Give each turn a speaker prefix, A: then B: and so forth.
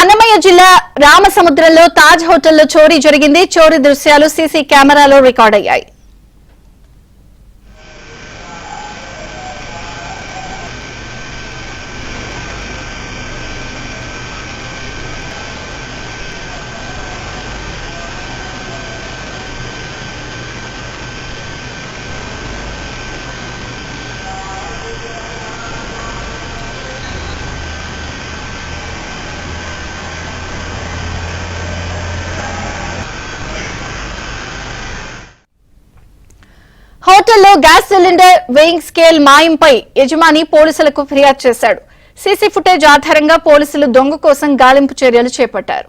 A: అన్నమయ్య జిల్లా రామసముద్రంలో తాజ్ హోటల్లో చోరీ జరిగింది. చోరీ దృశ్యాలు సీసీ కెమెరాలో రికార్డ్ అయ్యాయి. హోటల్లో గ్యాస్ సిలిండర్ వెయింగ్ స్కేల్ మాయంపై యజమాని పోలీసులకు ఫిర్యాదు చేశాడు. సీసీ ఫుటేజ్ ఆధారంగా పోలీసులు దొంగ కోసం గాలింపు చర్యలు చేపట్టారు.